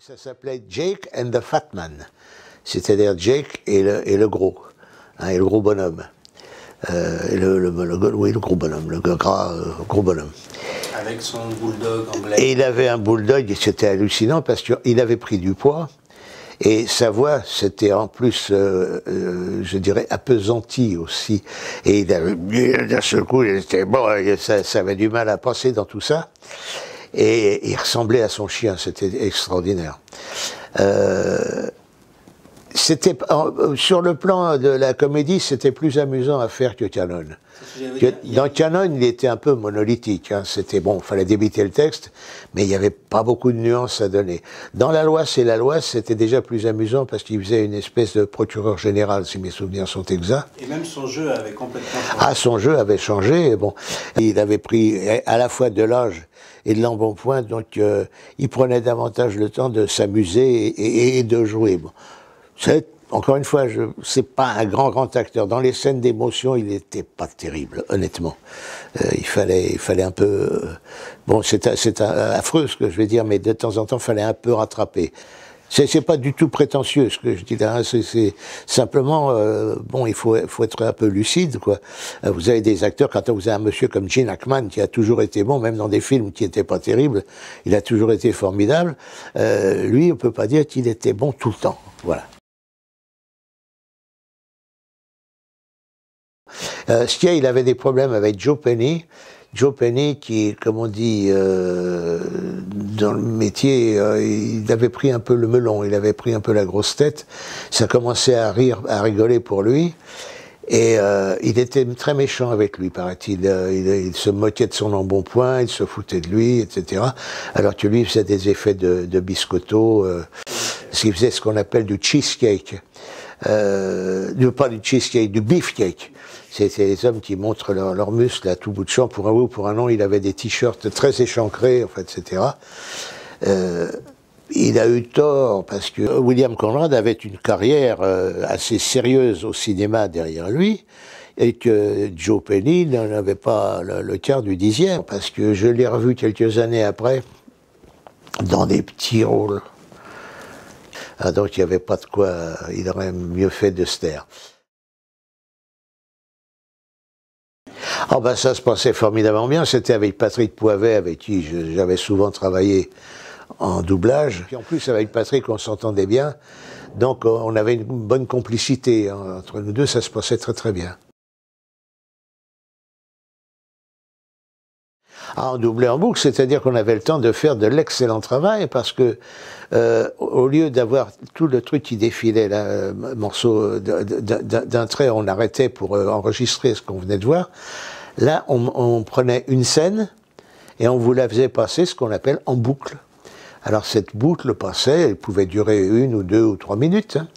Ça s'appelait Jake and the Fat Man, c'est-à-dire Jake et le gros, hein, et le gros bonhomme. Oui, le gros bonhomme, le gras, gros bonhomme. Avec son bulldog anglais. Et il avait un bulldog, et c'était hallucinant parce qu'il avait pris du poids. Et sa voix, c'était en plus, je dirais, appesantie aussi. Et d'un seul coup, il était bon, ça avait du mal à passer dans tout ça. Et il ressemblait à son chien, c'était extraordinaire. Sur le plan de la comédie, c'était plus amusant à faire que Cannon. Dans Cannon, il était un peu monolithique. Hein. C'était bon, il fallait débiter le texte, mais il n'y avait pas beaucoup de nuances à donner. Dans La Loi, c'est la loi, c'était déjà plus amusant parce qu'il faisait une espèce de procureur général, si mes souvenirs sont exacts. Et même son jeu avait complètement changé. Ah, son jeu avait changé. Et bon, il avait pris à la fois de l'âge et de l'embonpoint, donc il prenait davantage le temps de s'amuser et de jouer. Bon. Encore une fois, c'est pas un grand acteur. Dans les scènes d'émotion, il n'était pas terrible, honnêtement. Il fallait un peu... bon, c'est affreux ce que je vais dire, mais de temps en temps, il fallait un peu rattraper. C'est pas du tout prétentieux ce que je dis là. C'est simplement, bon, il faut être un peu lucide, quoi. Vous avez des acteurs, quand vous avez un monsieur comme Gene Hackman qui a toujours été bon, même dans des films qui n'étaient pas terribles, il a toujours été formidable. Lui, on peut pas dire qu'il était bon tout le temps. Voilà. Stia, il avait des problèmes avec Joe Penny. Joe Penny, qui, comme on dit dans le métier, il avait pris un peu le melon, il avait pris un peu la grosse tête. Ça commençait à rigoler pour lui. Et il était très méchant avec lui, paraît-il. Il se moquait de son embonpoint, il se foutait de lui, etc. Alors que lui, il faisait des effets de biscotto. Il faisait ce qu'on appelle du cheesecake. Pas du cheesecake, du beefcake. C'est les hommes qui montrent leurs muscles à tout bout de champ. Pour un oui ou pour un non, il avait des t-shirts très échancrés, en fait, etc. Il a eu tort parce que William Conrad avait une carrière assez sérieuse au cinéma derrière lui et que Joe Penny n'en avait pas le quart du dixième. Parce que je l'ai revu quelques années après dans des petits rôles. Ah, donc il n'y avait pas de quoi, il aurait mieux fait de se taire. Ah ben ça se passait formidablement bien, c'était avec Patrick Poivet, avec qui j'avais souvent travaillé en doublage. Et en plus avec Patrick on s'entendait bien, donc on avait une bonne complicité entre nous deux, ça se passait très bien. Ah, on doublait en boucle, c'est-à-dire qu'on avait le temps de faire de l'excellent travail parce que au lieu d'avoir tout le truc qui défilait, là, morceau d'un trait, on arrêtait pour enregistrer ce qu'on venait de voir. Là, on prenait une scène et on vous la faisait passer, ce qu'on appelle en boucle. Alors cette boucle passait, elle pouvait durer 1 ou 2 ou 3 minutes. Hein.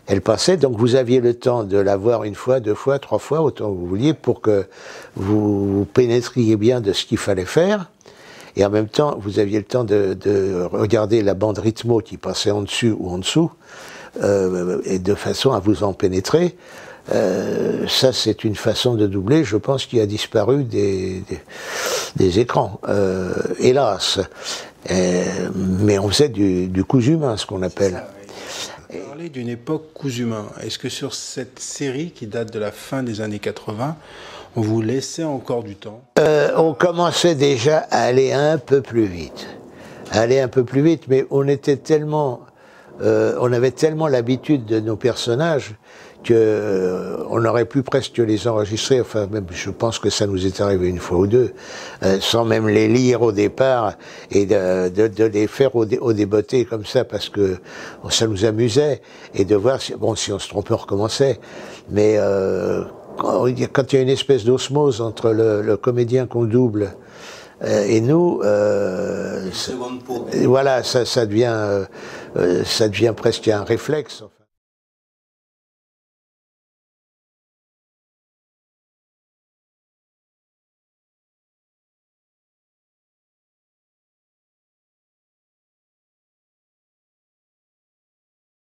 Elle passait, donc vous aviez le temps de la voir 1 fois, 2 fois, 3 fois, autant que vous vouliez, pour que vous pénétriez bien de ce qu'il fallait faire. Et en même temps, vous aviez le temps de regarder la bande rythmo qui passait en dessus ou en dessous, et de façon à vous en pénétrer. Ça, c'est une façon de doubler, je pense, qui a disparu des écrans, hélas. Mais on faisait du cousu humain, ce qu'on appelle. On parlait d'une époque cousu humain. Est-ce que sur cette série qui date de la fin des années 80, on vous laissait encore du temps? On commençait déjà à aller un peu plus vite. Mais on était tellement... on avait tellement l'habitude de nos personnages qu'on aurait pu presque les enregistrer, enfin même je pense que ça nous est arrivé 1 fois ou 2, sans même les lire au départ et de les faire au débeauté comme ça parce que ça nous amusait et de voir si on se trompait on recommençait, mais quand il y a une espèce d'osmose entre le comédien qu'on double et nous, voilà, ça devient presque un réflexe. Enfin.